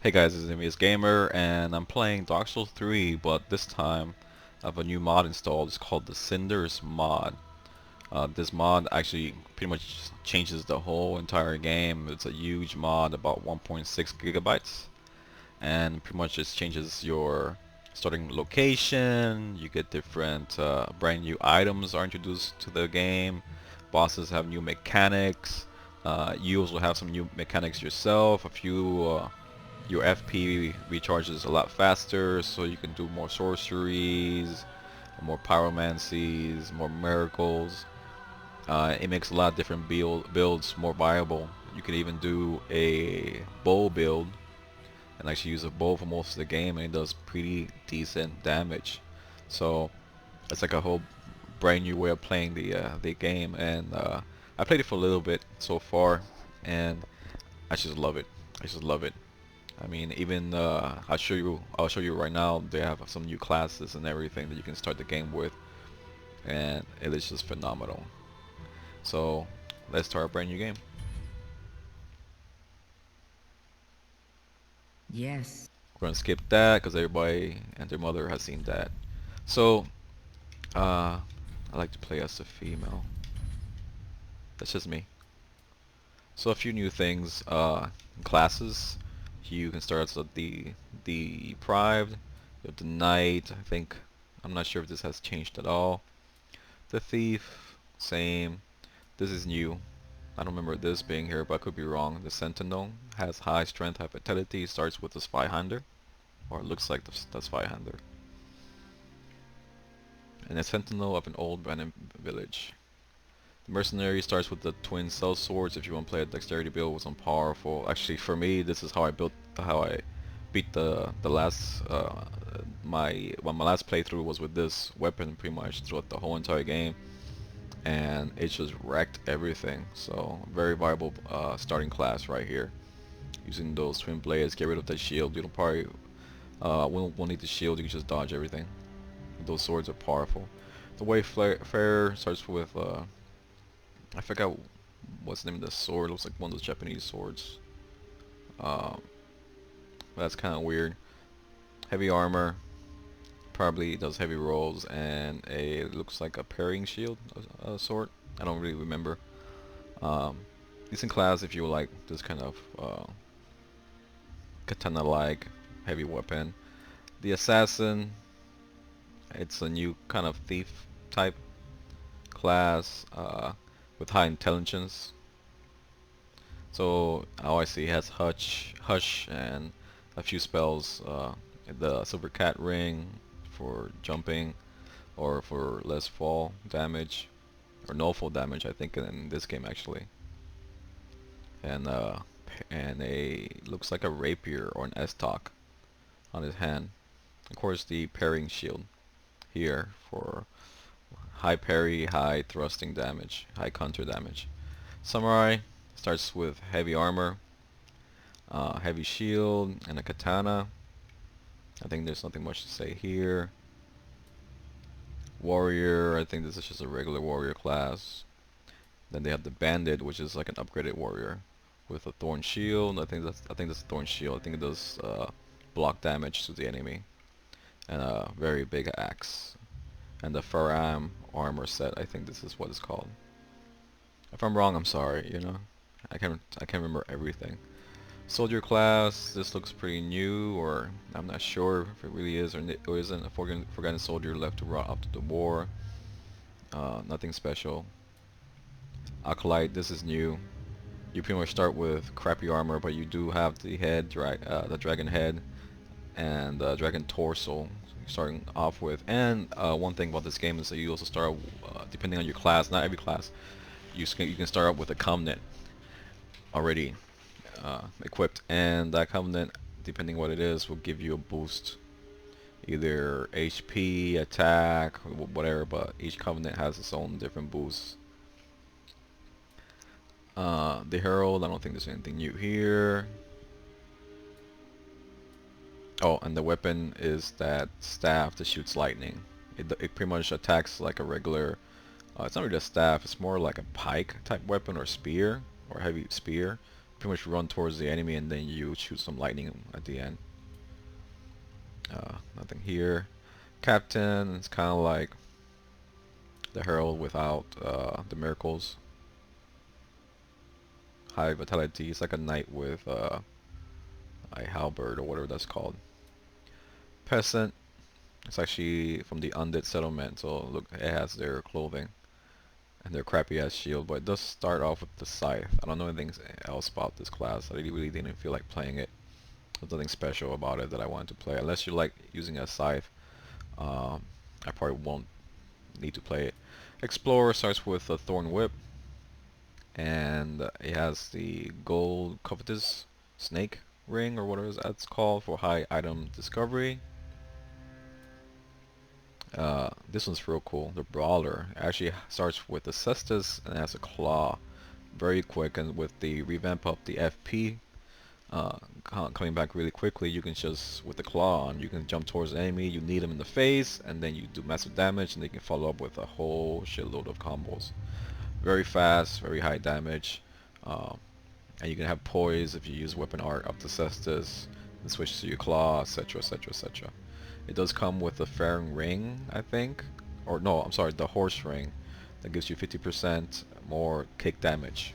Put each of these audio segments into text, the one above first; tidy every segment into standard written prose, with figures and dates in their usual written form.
Hey guys, this is Amius Gamer, and I'm playing Dark Souls 3, but this time I have a new mod installed. It's called the Cinders Mod. This mod actually pretty much changes the whole entire game. It's a huge mod, about 1.6 gigabytes, and pretty much just changes your starting location. You get different brand new items are introduced to the game. Bosses have new mechanics. You also have some new mechanics yourself. Your FP recharges a lot faster, so you can do more sorceries, more pyromancies, more miracles. It makes a lot of different builds more viable. You can even do a bow build and actually use a bow for most of the game, and it does pretty decent damage. So it's like a whole brand new way of playing the game, and I played it for a little bit so far, and I just love it. I just love it. I mean, even I'll show you right now. They have some new classes and everything that you can start the game with, and it is just phenomenal. So let's start a brand new game. Yes. We're gonna skip that because everybody and their mother has seen that. So I like to play as a female. That's just me. So a few new things. Classes. You can start as the deprived. You have the knight. I think I'm not sure if this has changed at all. The thief, same. This is new. I don't remember this being here, but I could be wrong. The sentinel has high strength, high vitality. Starts with the spy hunter, or it looks like the spy hunter. And a sentinel of an old abandoned village. The mercenary starts with the twin cell swords. If you want to play a dexterity build with some powerful. Actually, for me, this is how I beat the last my last playthrough was with this weapon pretty much throughout the whole entire game, and it just wrecked everything. So very viable starting class right here. Using those twin blades, get rid of that shield. You don't probably won't need the shield. You can just dodge everything. Those swords are powerful. The Wayfarer starts with I forgot what's the name of the sword. It looks like one of those Japanese swords. Um, that's kind of weird. Heavy armor, probably does heavy rolls, and a looks like a parrying shield sort. I don't really remember. Um, Decent class if you like this kind of katana-like heavy weapon. The assassin, it's a new kind of thief type class with high intelligence. So all I see has hush, and a few spells. The silver cat ring for jumping, or for less fall damage, or no fall damage. I think in this game actually, and a looks like a rapier or an estoc on his hand. Of course, the parrying shield here for high parry, high thrusting damage, high counter damage. Samurai starts with heavy armor, heavy shield, and a katana. I think there's nothing much to say here. Warrior, I think this is just a regular warrior class. Then they have the bandit, which is like an upgraded warrior with a thorn shield. I think that's a thorn shield. I think it does block damage to the enemy, and a very big axe. And the Faram armor set, I think this is what it's called. If I'm wrong, I'm sorry. You know, I can't remember everything. Soldier class, this looks pretty new, or I'm not sure if it really is or isn't. A forgotten soldier left to rot after the war. Nothing special. Acolyte, this is new. You pretty much start with crappy armor, but you do have the the dragon head, and the dragon torso starting off with. And one thing about this game is that you also start, depending on your class, not every class, you can start out with a covenant already equipped, and that covenant, depending what it is, will give you a boost, either HP, attack, whatever. But each covenant has its own different boosts. The herald, I don't think there's anything new here. Oh, and the weapon is that staff that shoots lightning. It pretty much attacks like a regular. It's not really a staff. It's more like a pike type weapon or spear or heavy spear, pretty much run towards the enemy and then you shoot some lightning at the end. Nothing here. Captain, it's kind of like the Herald without the miracles. High vitality, it's like a knight with a halberd or whatever that's called. Peasant, it's actually from the undead settlement, so look, it has their clothing and their crappy ass shield, but it does start off with the scythe. I don't know anything else about this class. I really didn't feel like playing it. There's nothing special about it that I wanted to play, unless you like using a scythe. I probably won't need to play it. Explorer starts with a thorn whip, and it has the gold covetous snake ring or whatever that's called for high item discovery. This one's real cool. The brawler actually starts with the cestus and has a claw, very quick, and with the revamp of the FP coming back really quickly, you can just, with the claw on, you can jump towards the enemy, you need them in the face, and then you do massive damage, and they can follow up with a whole shitload of combos. Very fast, very high damage, and you can have poise if you use weapon art up to cestus, and switch to your claw, etc, etc, etc. It does come with a Firelink ring, I think, or no, I'm sorry, the horse ring, that gives you 50% more kick damage,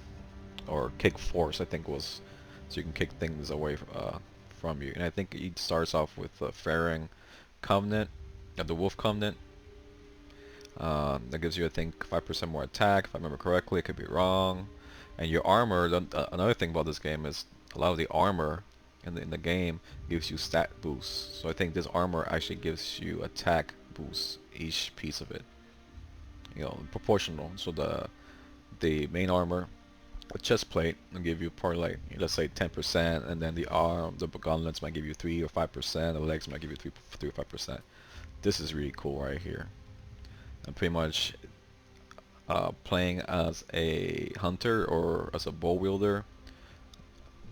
or kick force, I think was, so you can kick things away from you. And I think it starts off with the Firelink Covenant, the Wolf Covenant. That gives you, I think, 5% more attack, if I remember correctly. I could be wrong. And your armor, another thing about this game is a lot of the armor in the game gives you stat boosts. So I think this armor actually gives you attack boosts, each piece of it. You know, proportional. So the main armor, a chest plate will give you probably like, let's say 10%, and then the gauntlets might give you 3 or 5%, the legs might give you 3 or 5%. This is really cool right here. And pretty much playing as a hunter or as a bow wielder,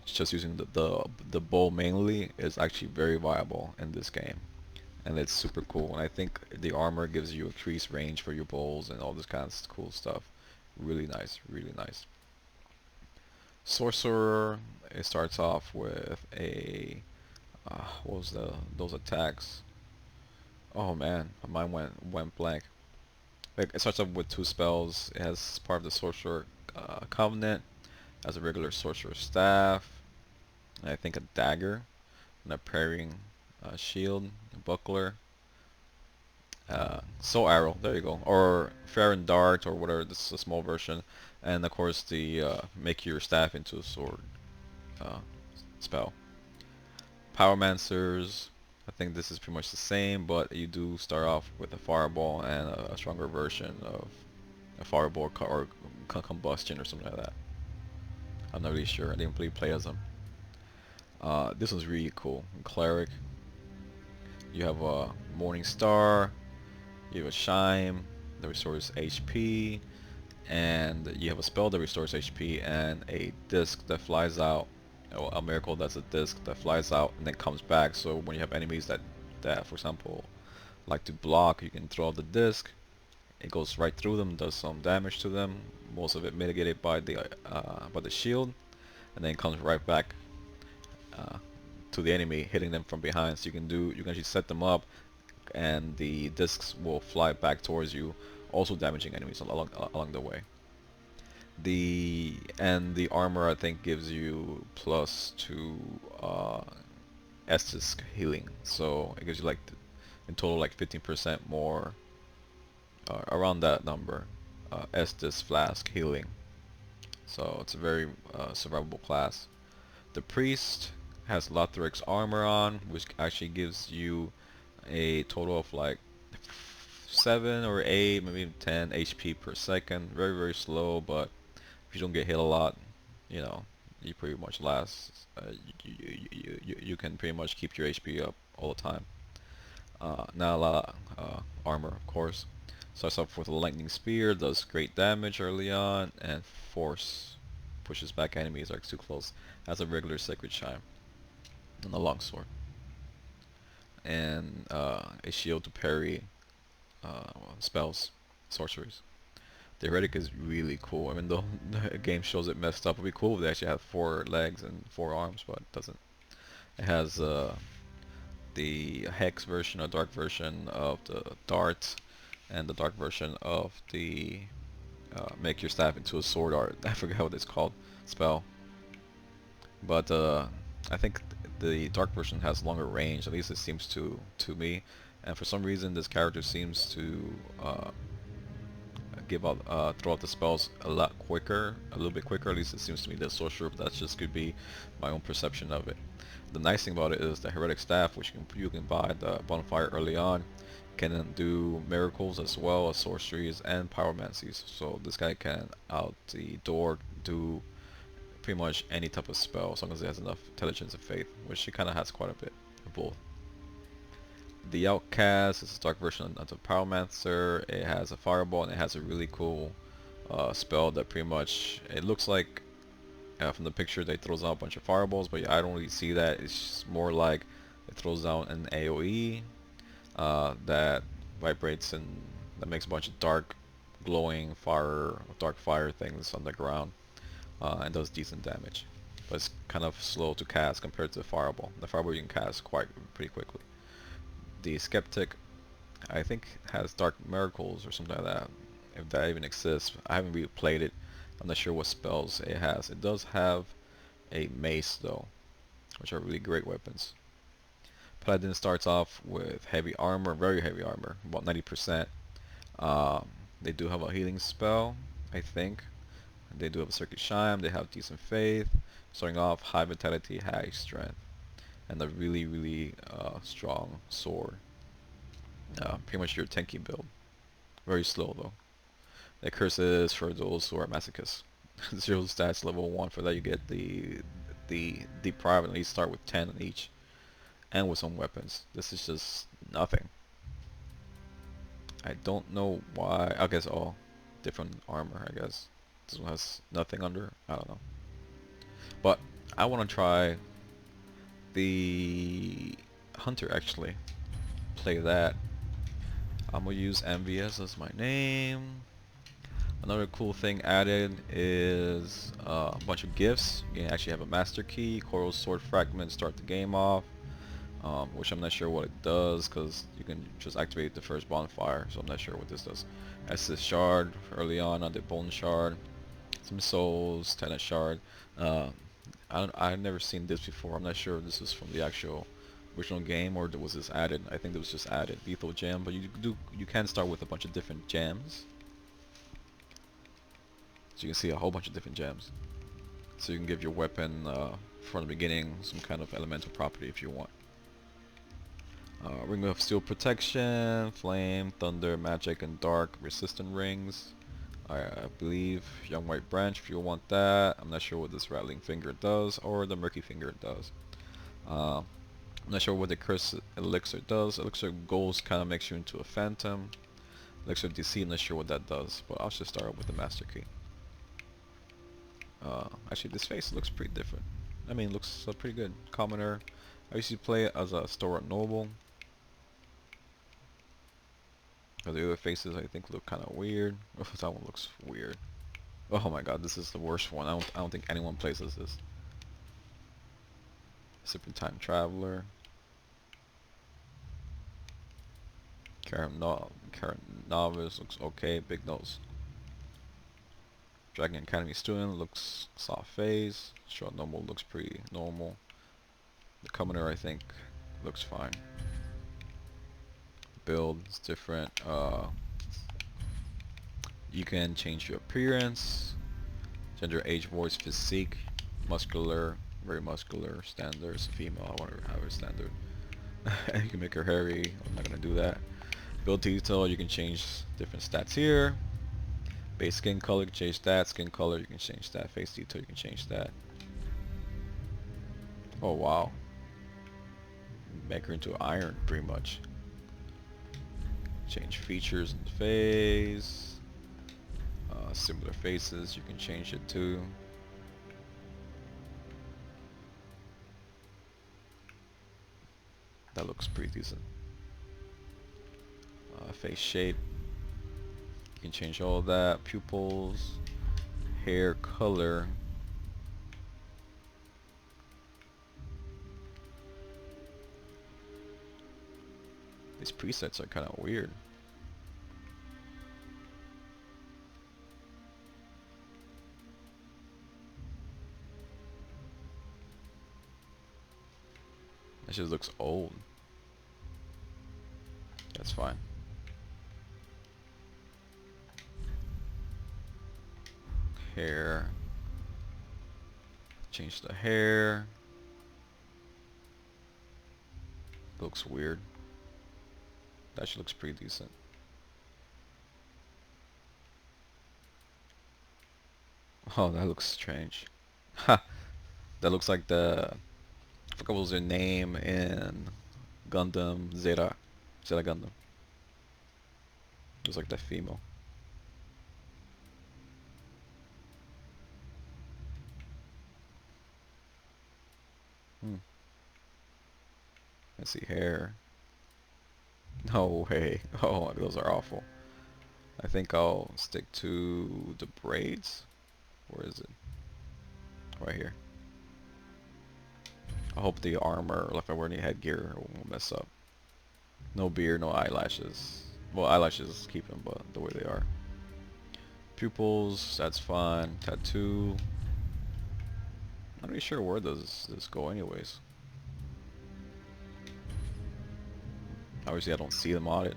just using the bow mainly, is actually very viable in this game, and it's super cool. And I think the armor gives you increased range for your bows and all this kind of cool stuff. Really nice, really nice. Sorcerer, it starts off with a what was those attacks? Oh man, my mind went blank. Like, it starts off with 2 spells. It has part of the Sorcerer Covenant, as a regular Sorcerer Staff, and I think a dagger, and a parrying shield, a buckler, Soul Arrow, there you go, or Fair and Dart, or whatever, this is a small version, and of course the make your staff into a sword spell. Powermancers, I think this is pretty much the same, but you do start off with a fireball and a stronger version of a fireball or combustion or something like that. I'm not really sure. I didn't really play as them. This one's really cool. Cleric. You have a Morning Star. You have a Shine that restores HP, and you have a spell that restores HP, and a disc that flies out. A miracle that's a disc that flies out and then comes back. So when you have enemies that for example like to block, you can throw out the disc. It goes right through them, does some damage to them. Most of it mitigated by the shield, and then it comes right back to the enemy, hitting them from behind. So you can actually set them up, and the discs will fly back towards you, also damaging enemies along the way. The armor, I think, gives you +2 Estus healing, so it gives you like in total like 15% more, around that number, Estus flask healing. So it's a very survivable class. The priest has Lothric's armor on, which actually gives you a total of like 7 or 8, maybe 10 HP per second. Very, very slow, but if you don't get hit a lot, you know, you pretty much last. You can pretty much keep your HP up all the time. Not a lot of armor, of course. Starts off with a lightning spear, does great damage early on, and force pushes back enemies are too close. Has a regular sacred chime and a longsword, and a shield to parry spells, sorceries. The heretic is really cool. Even though the game shows it messed up, it'd be cool if they actually have 4 legs and 4 arms, but it doesn't. It has the hex version, a dark version of the dart, and the dark version of the make your staff into a sword art. I forget what it's called, spell. But I think the dark version has longer range. At least it seems to me. And for some reason, this character seems to throw out the spells a lot quicker, a little bit quicker. At least it seems to me. The sorcerer, but that just could be my own perception of it. The nice thing about it is the heretic staff, which you can buy the bonfire early on, can do miracles as well as sorceries and pyromancies. So this guy can out the door do pretty much any type of spell as long as he has enough intelligence and faith, which he kind of has quite a bit of both. The Outcast is a dark version of the Pyromancer. It has a fireball and it has a really cool spell that pretty much, it looks like from the picture they throws out a bunch of fireballs, but yeah, I don't really see that. It's just more like it throws out an AoE that vibrates and that makes a bunch of dark glowing dark fire things on the ground and does decent damage. But it's kind of slow to cast compared to the fireball. The fireball you can cast pretty quickly. The Skeptic, I think, has Dark Miracles or something like that, if that even exists. I haven't really played it. I'm not sure what spells it has. It does have a mace though, which are really great weapons. Paladin starts off with heavy armor, very heavy armor, about 90%. They do have a healing spell, I think. They do have a Circuit Shine. They have decent faith. Starting off, high vitality, high strength, and a really strong sword. Pretty much your tanky build. Very slow though. The curse is for those who are masochists. 0 stats, level 1. For that you get the deprive, and at least start with 10 on each, and with some weapons. This is just nothing. I don't know why. I guess all different armor. I guess this one has nothing under. I don't know. But I want to try the hunter actually. Play that. I'm gonna use Envious as my name. Another cool thing added is a bunch of gifts. You can actually have a master key, coral sword fragment, start the game off, which I'm not sure what it does because you can just activate the first bonfire, so I'm not sure what this does. Estus shard early on the bone shard, some souls, tenant shard. I've never seen this before. I'm not sure if this is from the actual original game or was this added. I think it was just added. Lethal gem, but you can start with a bunch of different gems. So you can see a whole bunch of different gems. So you can give your weapon from the beginning some kind of elemental property if you want. Ring of Steel Protection, Flame, Thunder, Magic, and Dark Resistant rings. I believe Young White Branch if you want that. I'm not sure what this Rattling Finger does or the Murky Finger does. I'm not sure what the Curse Elixir does. Elixir Goals kind of makes you into a Phantom. Elixir DC, I'm not sure what that does, but I'll just start with the Master Key. Actually, this face looks pretty different. I mean, it looks pretty good. Commoner. I used to play it as a Stalwart Noble. The other faces I think look kind of weird. Oh, that one looks weird. Oh my god, this is the worst one. I don't think anyone plays as this. Serpentine Traveler. Current Novice looks okay. Big nose. Dragon Academy Student looks soft face. Short Normal looks pretty normal. The Commoner I think looks fine. Build is different. You can change your appearance, gender, age, voice, physique, muscular, very muscular, standard, female, I want to have her standard. You can make her hairy, I'm not going to do that. Build detail, you can change different stats here. Base skin color, you can change that. Skin color, you can change that. Face detail, you can change that. Oh wow. Make her into iron, pretty much. Change features in the face. Similar faces, you can change it too. That looks pretty decent. Face shape. can change all that. Pupils, hair color. These presets are kind of weird. That just looks old. That's fine. Hair. Change the hair. Looks weird. That actually looks pretty decent. Oh, that looks strange. Ha! That looks like the... I forgot what was their name in Gundam Zeta. Zeta Gundam. It was like that female. Let's see, hair. No way. Oh, those are awful. I think I'll stick to the braids. Where is it? Right here. I hope the armor, or if I wear any headgear, won't mess up. No beard, no eyelashes. Well, eyelashes keep them, but the way they are. Pupils, that's fine. Tattoo. Not really sure where does this go anyways. Obviously I don't see them on it.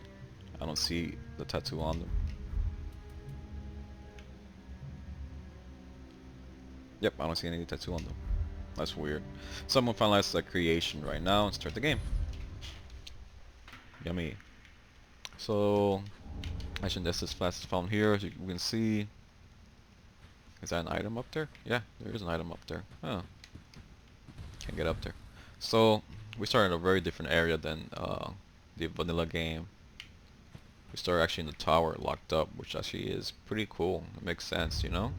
I don't see the tattoo on them. Yep, I don't see any tattoo on them. That's weird. So I'm gonna finalize the creation right now and start the game. Yummy. So action this is fast found here, as you can see. Is that an item up there? Yeah, there is an item up there. Oh. Can't get up there. So we start in a very different area than the vanilla game. We start actually in the tower locked up, which actually is pretty cool. It makes sense, you know?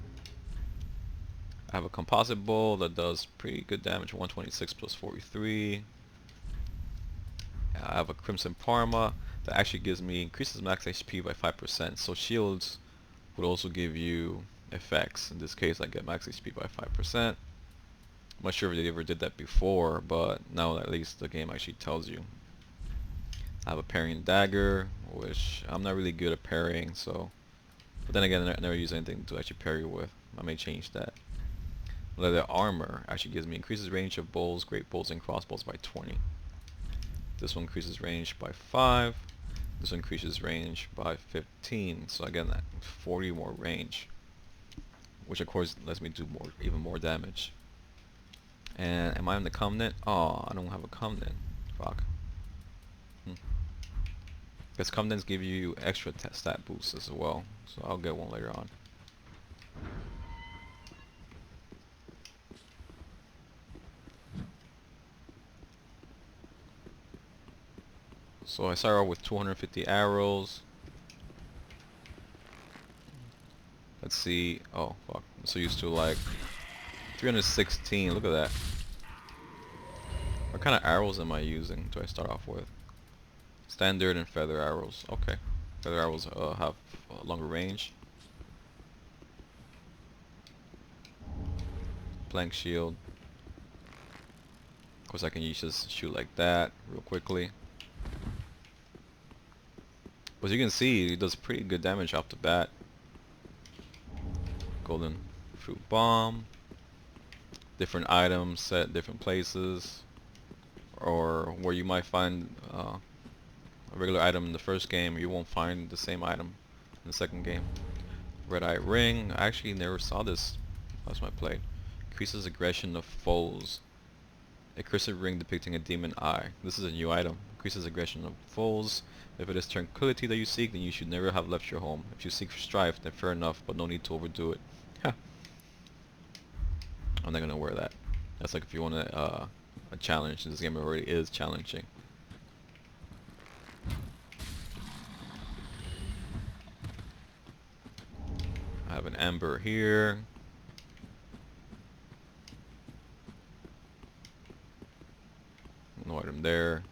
I have a composite bow that does pretty good damage, 126 plus 43. I have a crimson parma that actually gives me increases max HP by 5%. So shields would also give you effects. In this case I get max HP by 5%. I'm not sure if they ever did that before, but now at least the game actually tells you. I have a parrying dagger, which I'm not really good at parrying, so... But then again, I never use anything to actually parry with. I may change that. Leather armor actually gives me increases range of bows, great bows, and crossbows by 20. This one increases range by 5. This one increases range by 15. So again, that 40 more range, which of course lets me do more, even more damage. And am I on the Covenant? Oh, I don't have a Covenant. Fuck. Because Covenants give you extra stat boosts as well, so I'll get one later on. So I start out with 250 arrows. Let's see. Oh fuck! I'm so used to like 316. Look at that. What kind of arrows am I using? Do I start off with? Standard and feather arrows. Okay. Feather arrows have a longer range. Blank shield. Of course I can just shoot like that real quickly. But as you can see, it does pretty good damage off the bat. Golden fruit bomb. Different items set different places. Or where you might find a regular item in the first game, you won't find the same item in the second game. Red Eye Ring. I actually never saw this last time I played. Increases aggression of foes. A cursive ring depicting a demon eye. This is a new item. Increases aggression of foes. If it is tranquility that you seek, then you should never have left your home. If you seek strife, then fair enough, but no need to overdo it. I'm not gonna wear that. That's like if you want a challenge. This game already is challenging. I have an ember here. No item there.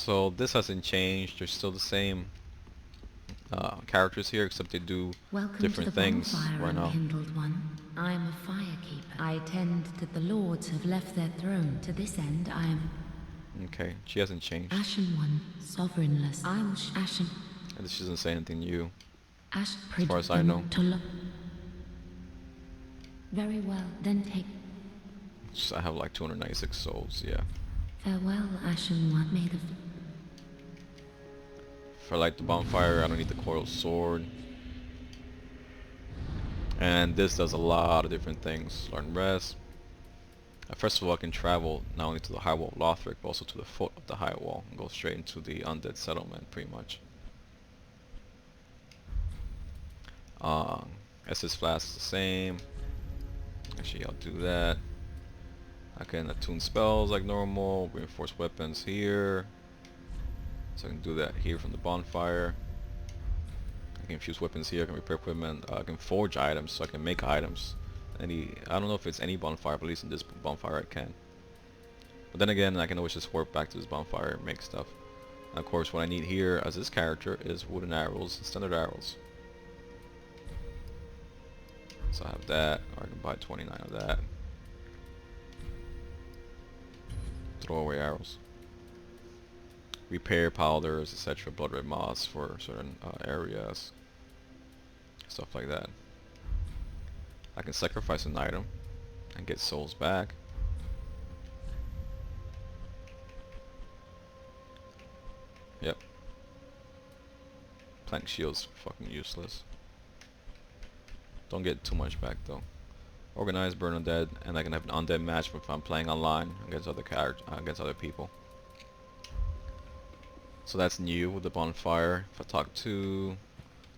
So this hasn't changed. There's still the same characters here, except they do Welcome different to the things bonfire, right now. unkindled one. I am a firekeeper. I attend that the lords have left their throne. To this end, I am Okay, she hasn't changed. Ashen One, sovereignless. I will Ashen. And this doesn't say anything new, Ash as far as I know. Very well, then take I have like 296 souls, yeah. farewell, Ashen One. May the For like the bonfire, I don't need the coiled sword. And this does a lot of different things. Learn rest. First of all, I can travel not only to the high wall of Lothric, but also to the foot of the high wall and go straight into the undead settlement, pretty much. SS Flask is the same. Actually, I'll do that. I can attune spells like normal, reinforce weapons here. So I can do that here from the bonfire. I can fuse weapons here, I can repair equipment, I can forge items, so I can make items. I don't know if it's any bonfire, but at least in this bonfire I can. But then again, I can always just warp back to this bonfire and make stuff. And of course, what I need here as this character is wooden arrows and standard arrows. So I have that, or I can buy 29 of that. Throwaway arrows. Repair powders, etc. Blood red moss for certain areas. Stuff like that. I can sacrifice an item and get souls back. Yep. Plank shield's fucking useless. Don't get too much back though. Organize, burn undead, and I can have an undead match if I'm playing online against other against other people. So that's new with the bonfire. If I talk to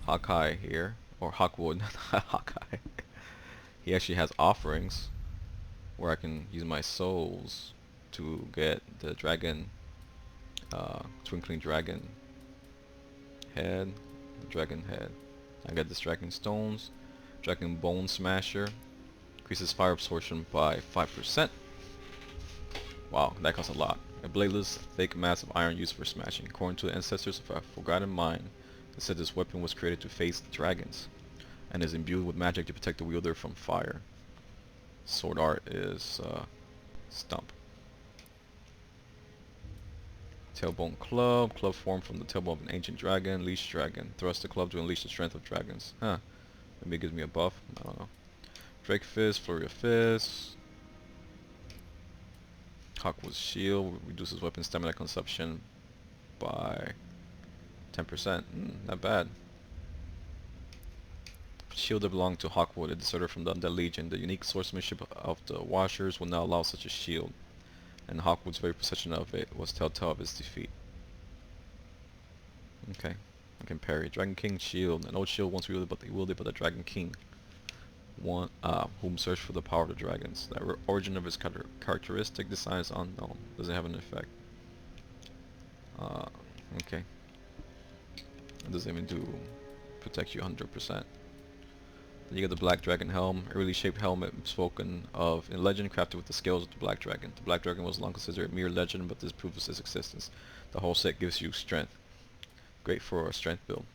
Hawkeye here, or Hawkwood, not Hawkeye, he actually has offerings where I can use my souls to get the dragon, twinkling dragon head, I get this dragon stones, dragon bone smasher, increases fire absorption by 5%. Wow, that costs a lot. A bladeless, thick mass of iron used for smashing. According to the ancestors of a forgotten mine, they said this weapon was created to face dragons, and is imbued with magic to protect the wielder from fire. Sword art is stump. Tailbone club. Club formed from the tailbone of an ancient dragon. Leash dragon. Thrust the club to unleash the strength of dragons. Huh. Maybe it gives me a buff. I don't know. Drake fist. Flurry of fists. Hawkwood's shield reduces weapon stamina consumption by 10%. Not bad. Shield that belonged to Hawkwood, a deserter from the Undead Legion. The unique swordsmanship of the Washers will now allow such a shield, and Hawkwood's very possession of it was telltale of his defeat. Okay, I can parry. Dragon King shield. An old shield once wielded by the Dragon King, whom searched for the power of the dragons. The origin of his characteristic design is unknown. Doesn't have an effect. Okay. It doesn't even protect you 100%. Then you get the Black Dragon Helm, a really shaped helmet spoken of in legend, crafted with the scales of the Black Dragon. The Black Dragon was long considered a mere legend, but this proves its existence. The whole set gives you strength. Great for a strength build.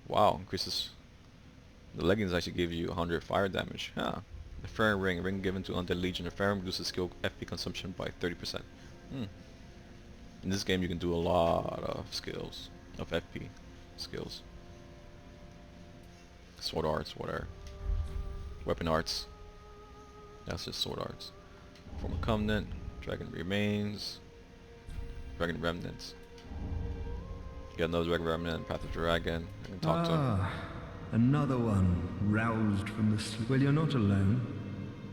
Wow, increases. The leggings actually give you 100 fire damage. Huh. The Fairy Ring, a ring given to Undead Legion. The Fairy Ring reduces skill FP consumption by 30%. In this game you can do a lot of skills, of FP skills. Sword arts, whatever. Weapon arts. That's just sword arts. Form of Covenant, Dragon Remains, Dragon Remnants. Get another Dragon Remnant, Path of Dragon. I can talk to him. Another one roused from the sleep. Well, you're not alone.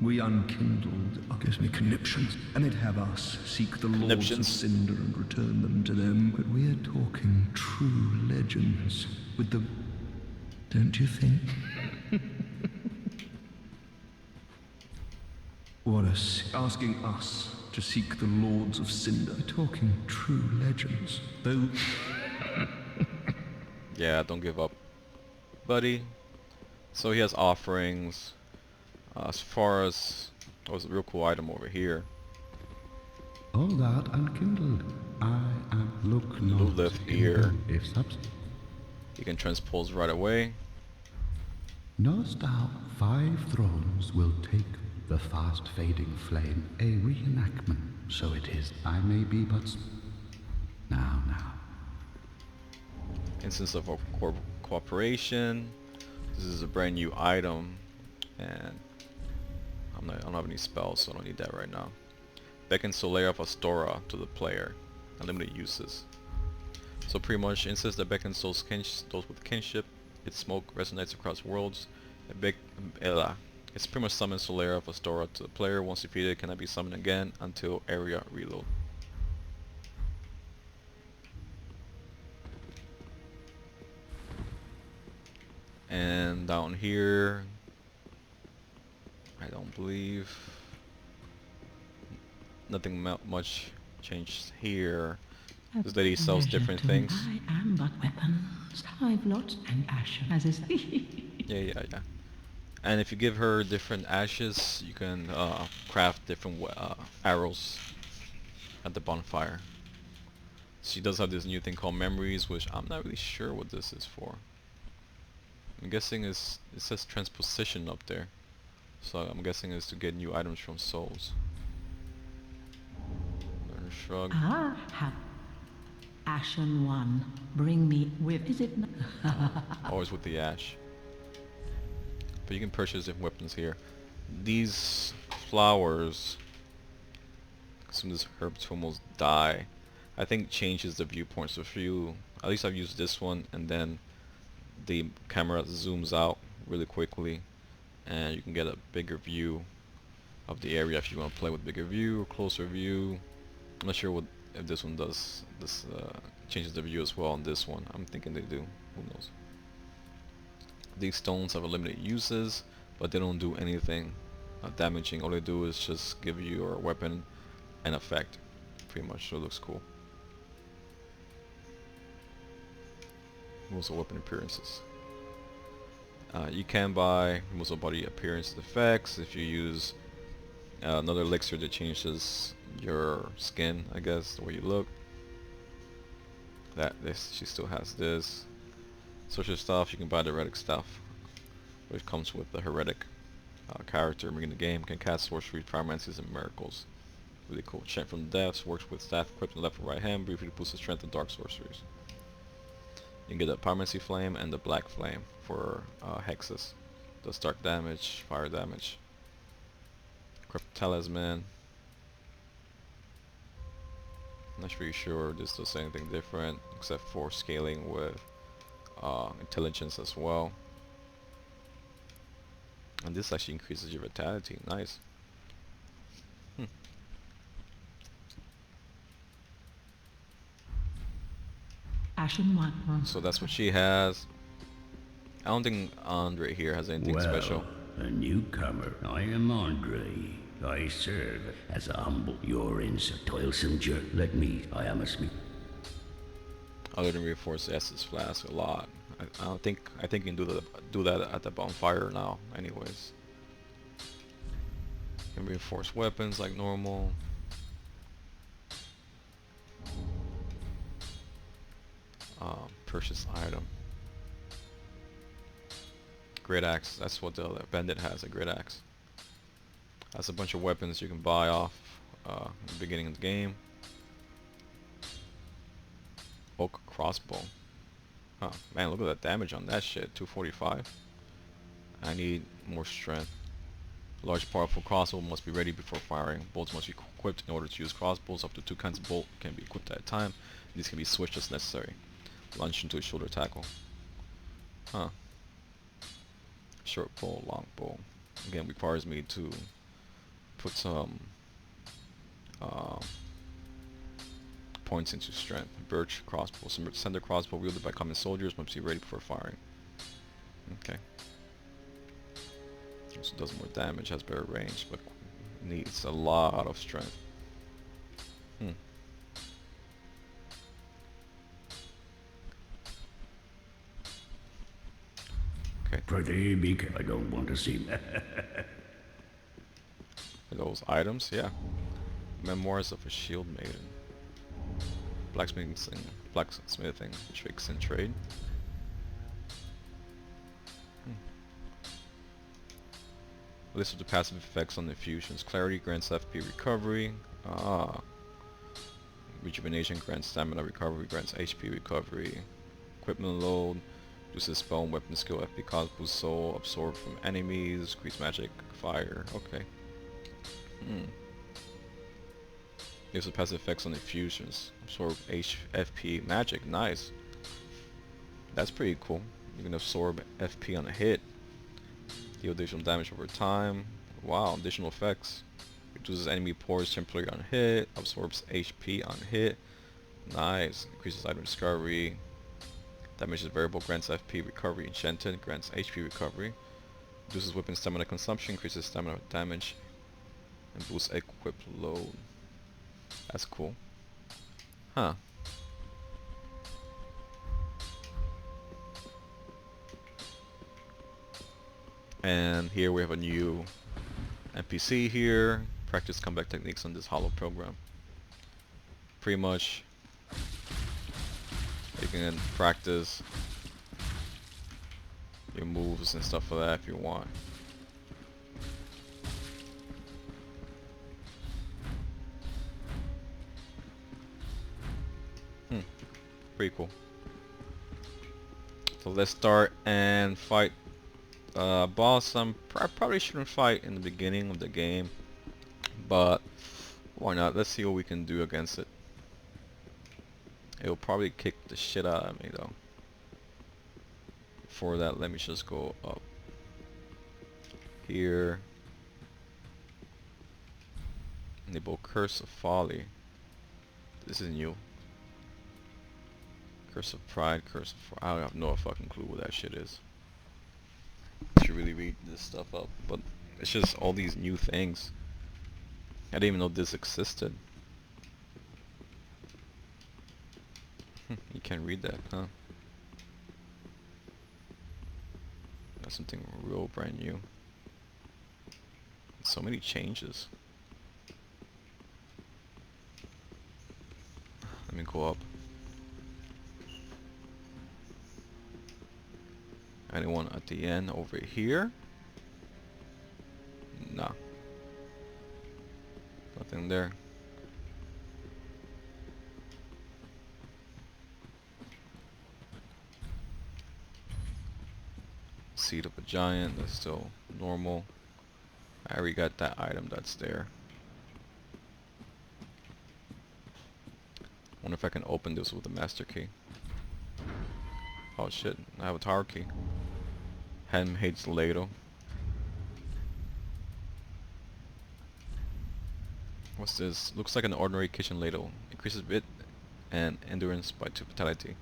We unkindled gives me conniptions, and it'd have us seek the lords of Cinder and return them to them. But we're talking true legends with the. Don't you think? What asking us to seek the lords of Cinder. We're talking true legends, though. Yeah, don't give up, buddy. So he has offerings. As far as, oh, there's a real cool item over here. All that unkindled. Look Loot not lift here. if subs. You can transpose right away. Knowest thou 5 thrones will take the fast fading flame, a reenactment, so it is. I may be but now. Instance of a cooperation. This is a brand new item, and I don't have any spells, so I don't need that right now. Beckon Solera of Astora to the player. Unlimited uses. So pretty much instance that beckons those with kinship. Its smoke resonates across worlds. It's pretty much summons Solera of Astora to the player. Once defeated, it cannot be summoned again until area reload. And down here, I don't believe nothing much changed here. This lady sells different things. I am but weapons. I've lots and ashes, as is. Yeah. And if you give her different ashes, you can craft different arrows at the bonfire. She does have this new thing called memories, which I'm not really sure what this is for. I'm guessing it says transposition up there, so I'm guessing it's to get new items from souls. Learn shrug. Ashen one, bring me with. Is it? Always with the ash. But you can purchase different weapons here. These flowers, some of these herbs almost die. I think changes the viewpoint. So if you, at least I've used this one, and then the camera zooms out really quickly, and you can get a bigger view of the area if you want to play with bigger view or closer view. I'm not sure if this one does this changes the view as well on this one. I'm thinking they do. Who knows? These stones have limited uses, but they don't do anything damaging. All they do is just give your weapon an effect, pretty much. So it looks cool. Most of weapon appearances. You can buy most of body appearance effects if you use another elixir that changes your skin, I guess, the way you look. She still has this. Social stuff, you can buy the heretic stuff, which comes with the heretic character in the game. Can cast sorcery, pyromancies, and miracles. Really cool. Chant from the depths, works with staff equipped in the left and right hand, briefly boosts the strength of dark sorceries. You can get the pyromancy flame and the black flame for hexes. Does dark damage, fire damage. Equip talisman. Not really sure this does anything different except for scaling with intelligence as well. And this actually increases your vitality. Nice. Ashen one. So that's what she has. I don't think Andre here has anything special. A newcomer. I am Andre. I serve as a humble. You're in so toilsome journey. Let me. I am a smith. Other than reinforce S's flask a lot. I think you can do that at the bonfire now. Anyways, you can reinforce weapons like normal. Purchase item. Great axe. That's what the bandit has. A great axe. That's a bunch of weapons you can buy off in the beginning of the game. Oak crossbow. Oh man, look at that damage on that shit. 245. I need more strength. Large powerful crossbow must be ready before firing. Bolts must be equipped in order to use crossbows. Up to 2 kinds of bolt can be equipped at a time. These can be switched as necessary. Launch into a shoulder tackle. Huh. Short bow, long bow. Again, requires me to put some points into strength. Birch crossbow. Center crossbow wielded by common soldiers must be ready before firing. Okay. Also does more damage, has better range, but needs a lot of strength. Okay. Pretty big. I don't want to see. Those items, yeah. Memoirs of a Shield Maiden. blacksmithing tricks and trade. List of the passive effects on infusions. Clarity grants FP recovery. Ah. Regeneration grants stamina recovery, grants HP recovery. Equipment load. Reduces spell and weapon skill FP cost, boosts soul, absorb from enemies, increase magic, fire. Okay. Gives the passive effects on infusions. Absorb FP magic. Nice. That's pretty cool. You can absorb FP on a hit. Deal additional damage over time. Wow, additional effects. Reduces enemy pores temporarily on hit. Absorbs HP on hit. Nice. Increases item discovery. Damages variable. Grants FP recovery. Enchanted. Grants HP recovery. Reduces weapon stamina consumption. Increases stamina damage. And boosts equip load. That's cool. Huh. And here we have a new NPC here. Practice comeback techniques on this hollow program. Pretty much you can practice your moves and stuff like that if you want. Pretty cool. So let's start and fight boss. I probably shouldn't fight in the beginning of the game, but why not? Let's see what we can do against it. It'll probably kick the shit out of me though. Before that, let me just go up here. Enable Curse of Folly. This is new. Curse of Pride, Curse of... I have no fucking clue what that shit is. I should really read this stuff up, but it's just all these new things. I didn't even know this existed. You can't read that, huh? That's something real brand new. So many changes. Let me go up. Anyone at the end over here? Nah. Nothing there. Seed of a Giant, that's still normal. I already got that item that's there. Wonder if I can open this with a master key. Oh shit, I have a tower key. Hem hates ladle. What's this? Looks like an ordinary kitchen ladle. Increases wit and endurance by 2 vitality.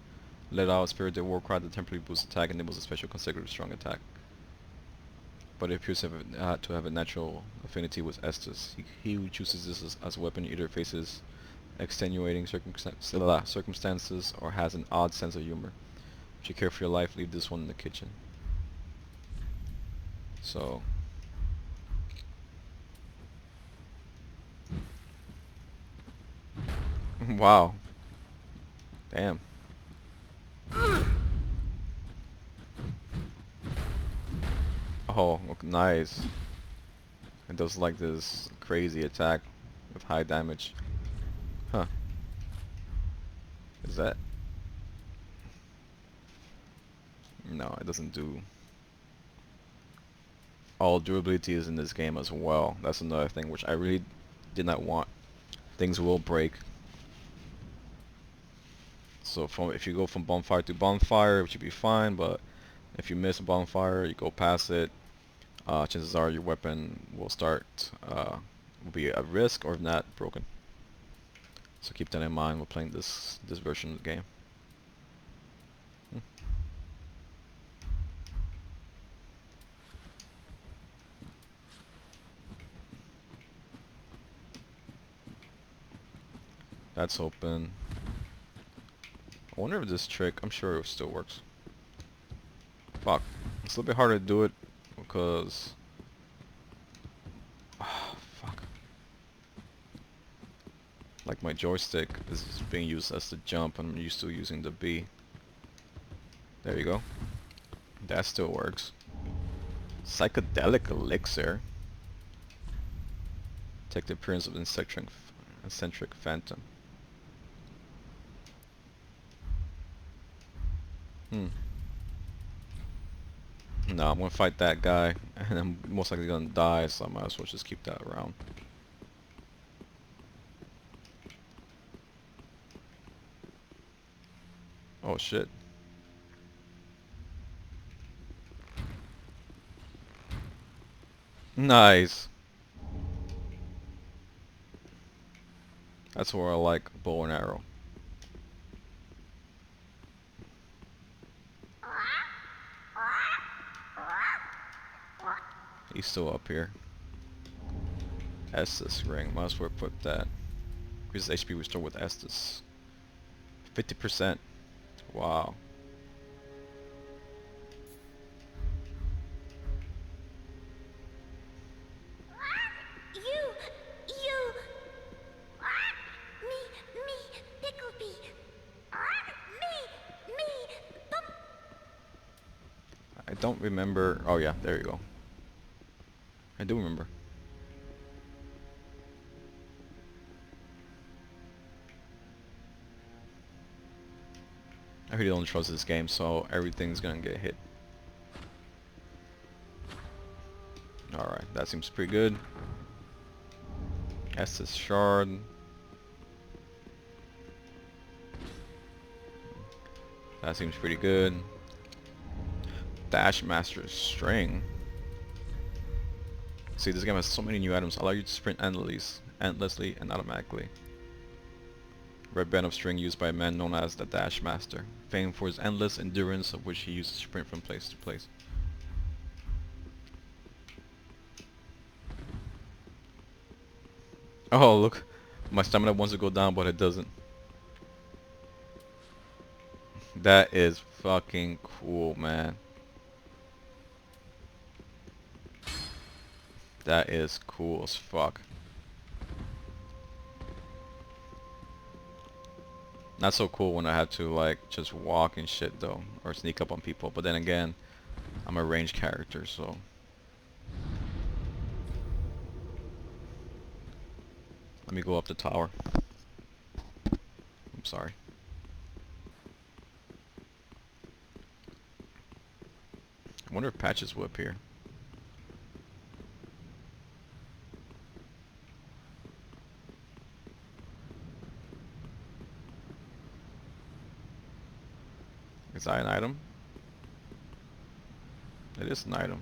Let out Spirit the War Cry that temporarily boosts attack and enables a special consecutive strong attack. But it appears to have a natural affinity with Estus. He who chooses this as a weapon either faces extenuating circumstances or has an odd sense of humor. If you care for your life, leave this one in the kitchen. So wow. Damn. Oh, nice. It does like this crazy attack with high damage. Huh. Is that? No, it doesn't do. All durability is in this game as well. That's another thing which I really did not want. Things will break. So if you go from bonfire to bonfire, it should be fine, but if you miss a bonfire, you go past it, chances are your weapon will will be at risk, or if not, broken. So keep that in mind when playing this version of the game. That's open. I wonder if this trick, I'm sure it still works. Fuck. It's a little bit harder to do it because... Oh, fuck. Like my joystick is being used as the jump, and I'm used to using the B. There you go. That still works. Psychedelic elixir. Take the appearance of eccentric phantom. No, I'm gonna fight that guy, and I'm most likely gonna die, so I might as well just keep that around. Oh shit. Nice. That's where I like bow and arrow. He's still up here. Estus ring. Might as well put that. Increases HP restore with Estus. 50%. Wow. I don't remember. Oh yeah, there you go. I do remember. I really don't trust this game, so everything's gonna get hit. Alright, that seems pretty good. Estus shard. That seems pretty good. Dash Master String. See, this game has so many new items. Allow you to sprint endlessly and automatically. Red band of string used by a man known as the Dash Master, famed for his endless endurance of which he uses to sprint from place to place. Oh look, my stamina wants to go down but it doesn't. That is fucking cool, man. That is cool as fuck. Not so cool when I had to like just walk and shit though, or sneak up on people, but then again, I'm a ranged character, so. Let me go up the tower. I'm sorry. I wonder if patches will appear. Is that an item? It is an item.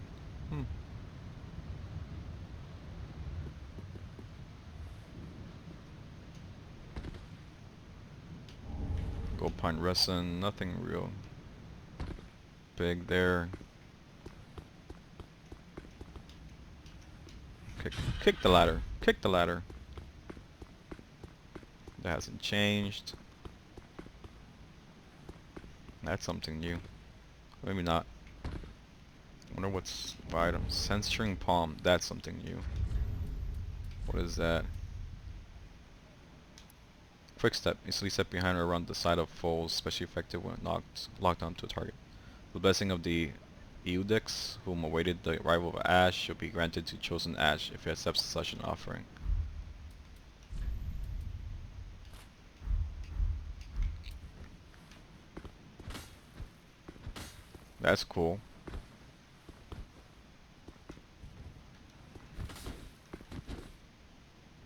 Gold pine resin, nothing real big there. Kick the ladder. Kick the ladder. That hasn't changed. That's something new. Maybe not. Wonder what's item. Censoring palm. That's something new. What is that? Quick step. Easily step behind or around the side of foes, especially effective when locked onto a target. The blessing of the Eudix, whom awaited the arrival of Ash, shall be granted to chosen Ash if he accepts such an offering. That's cool.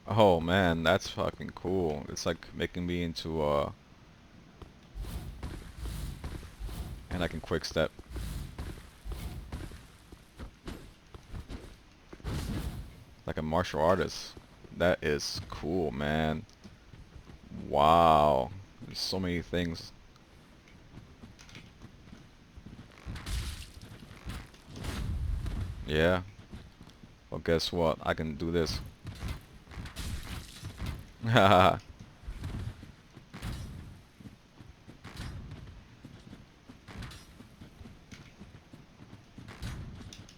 Oh man, that's fucking cool. It's like making me into and I can quick step. Like a martial artist. That is cool, man. Wow. There's so many things. Yeah. Well, guess what? I can do this. Haha.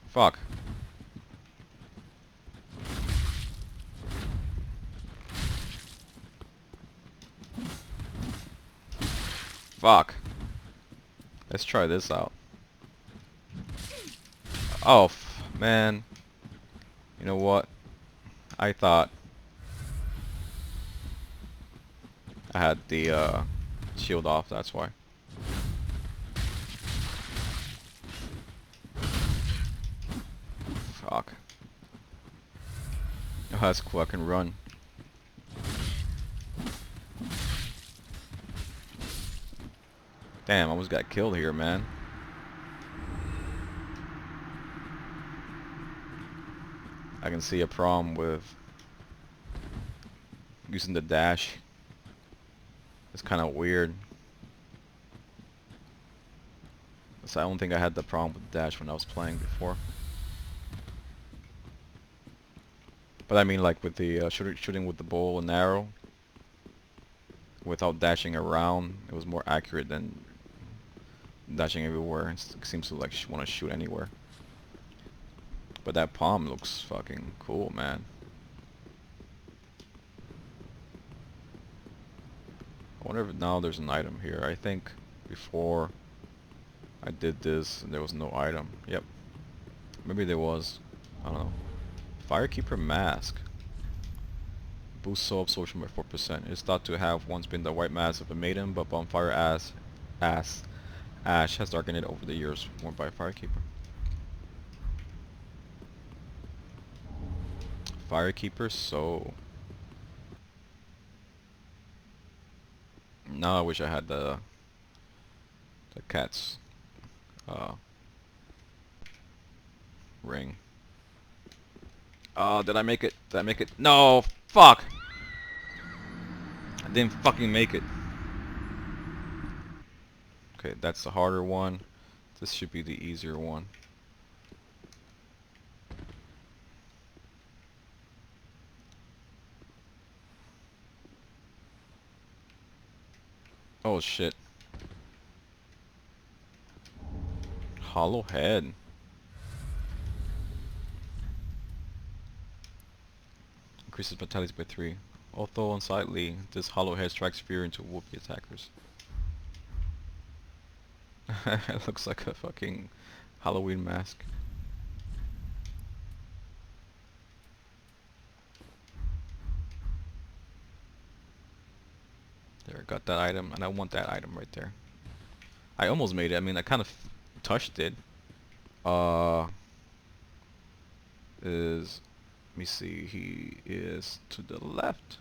Fuck. Fuck. Let's try this out. Oh, man. You know what? I thought I had the shield off, that's why. Fuck. Oh, that's cool, I can run. Damn, I almost got killed here, man. I can see a problem with using the dash. It's kind of weird. So I don't think I had the problem with the dash when I was playing before. But I mean, like with the shooting with the bow and arrow, without dashing around, it was more accurate than dashing everywhere. It seems to like want to shoot anywhere. But that palm looks fucking cool, man. I wonder if now there's an item here. I think before I did this, there was no item. Yep. Maybe there was. I don't know. Firekeeper mask. Boosts soul absorption by 4%. It's thought to have once been the white mask of a maiden, but bonfire ash has darkened it over the years, worn by a firekeeper. Firekeeper, so now I wish I had the cat's ring. Oh, did I make it? Did I make it? No, fuck! I didn't fucking make it. Okay, that's the harder one. This should be the easier one. Oh shit. Hollow head. Increases fatalities by 3. Although unsightly, this hollow head strikes fear into would-be attackers. It looks like a fucking Halloween mask. There, got that item, and I want that item right there. I almost made it. I mean, I kind of touched it. Let me see, he is to the left.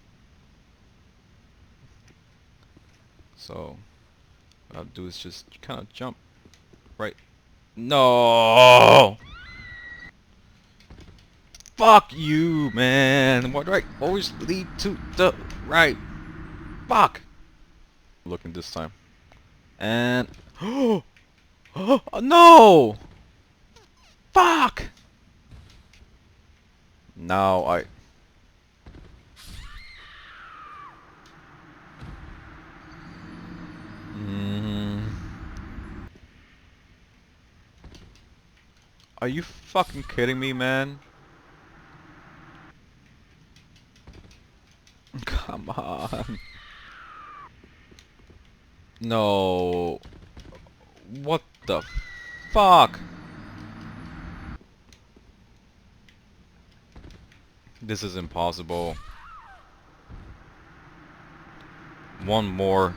So, what I'll do is just kind of jump right. No! Fuck you, man! Why do I always lead to the right? Fuck! Looking this time. And... Oh! No! Fuck! Now I... Are you fucking kidding me, man? Come on. No. What the fuck? This is impossible. One more,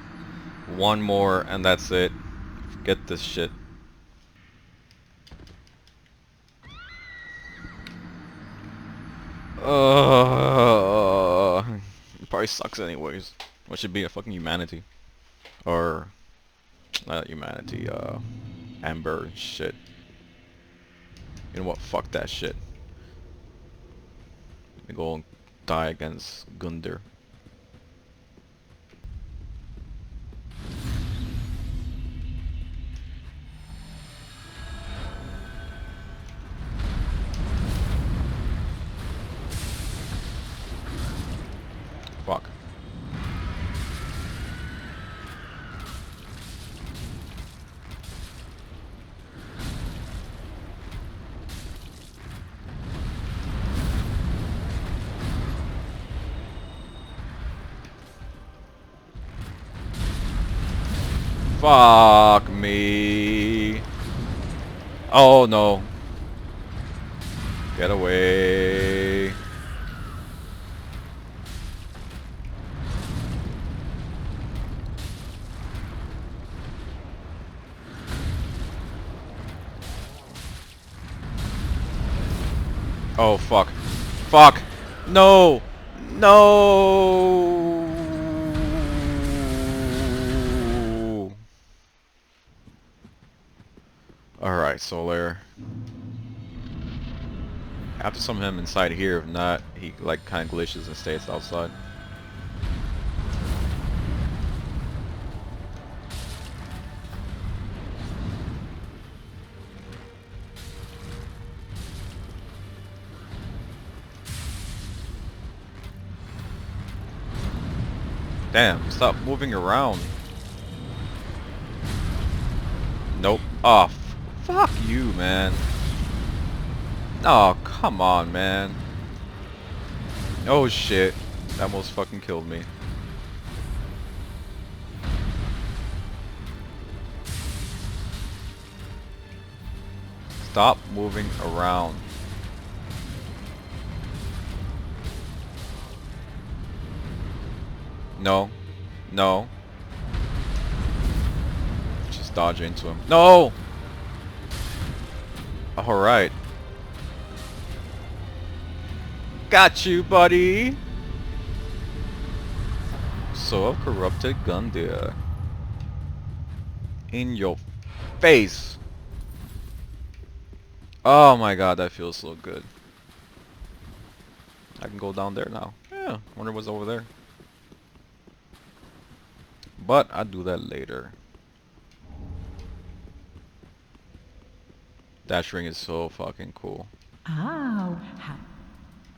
and that's it. Forget this shit. It probably sucks anyways. What should be a fucking humanity? Or not humanity, Amber and shit. You know what? Fuck that shit. Let me go and die against Gunder. Fuck. Fuck me. Oh no. Get away. Oh fuck. Fuck. No. No. Alright, Solar. I have to summon him inside here, if not, he like kinda glitches and stays outside. Damn, stop moving around. Nope. Oh, fuck you, man. Oh, come on, man. Oh shit. That almost fucking killed me. Stop moving around. No. No. Just dodge into him. No! Alright. Got you, buddy! So, corrupted Gundyr. In your face! Oh my god, that feels so good. I can go down there now. Yeah, wonder what's over there. But I'll do that later. Dash ring is so fucking cool. Oh, how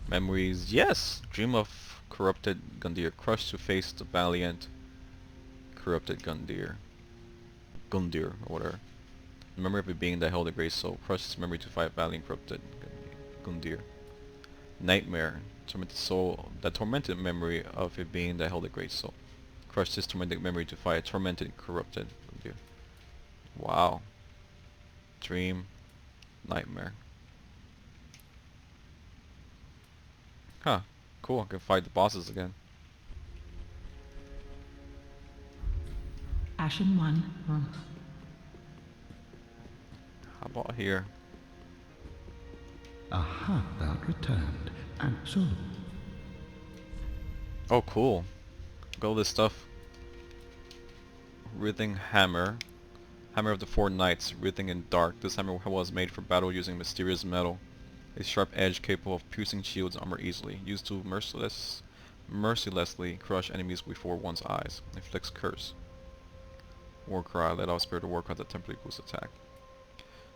Memories, yes! Dream of corrupted Gundyr. Crush to face the valiant corrupted Gundyr. Gundyr, or whatever. The memory of a being that held a great soul. Crush his memory to fight valiant corrupted Gundyr. Nightmare. Tormented soul. The tormented memory of a being that held a great soul. Crush this tormented memory to fight a tormented corrupted Gundyr. Wow. Dream. Nightmare. Huh. Cool, I can fight the bosses again. Ashen one. How about here? Aha, thou returned, and so Oh, cool. Got all this stuff. Writhing Hammer. Hammer of the Four Knights. Writhing in dark. This hammer was made for battle using mysterious metal. A sharp edge capable of piercing shields armor easily. Used to mercilessly crush enemies before one's eyes. Inflicts curse. War cry. Let out spirit of war cry that temporarily boosts attack.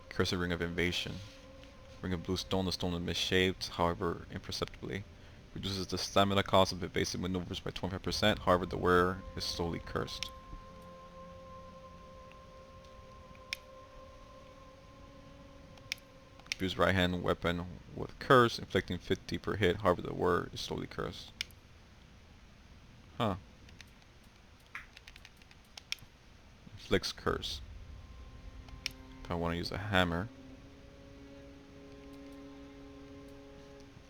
Cursed Ring of Invasion. Ring of blue stone. The stone is misshaped, however imperceptibly. Reduces the stamina cost of evasive maneuvers by 25%, however the wearer is slowly cursed. Use right hand weapon with curse, inflicting 50 per hit, however the wearer is slowly cursed. Huh. Inflicts curse. If I want to use a hammer.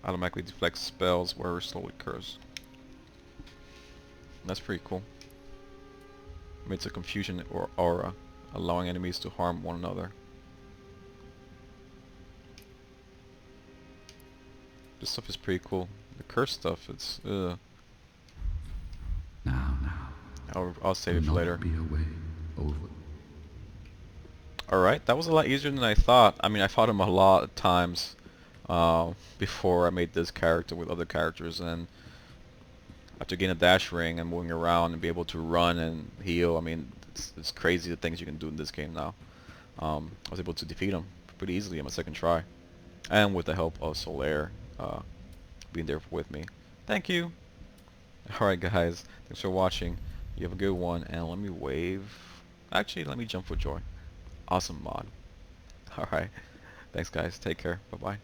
Automatically deflects spells where slowly cursed. That's pretty cool. Makes a confusion or aura, allowing enemies to harm one another. This stuff is pretty cool. The curse stuff, it's now, I'll save it for do not later. be away over. Alright, that was a lot easier than I thought. I mean, I fought him a lot of times before I made this character with other characters, and after getting a dash ring and moving around and be able to run and heal, I mean, it's crazy the things you can do in this game now. I was able to defeat him pretty easily on my second try, and with the help of Solaire being there with me. Thank you! Alright guys, thanks for watching. You have a good one, and let me wave. Actually, let me jump for joy. Awesome mod. Alright. Thanks guys. Take care. Bye bye.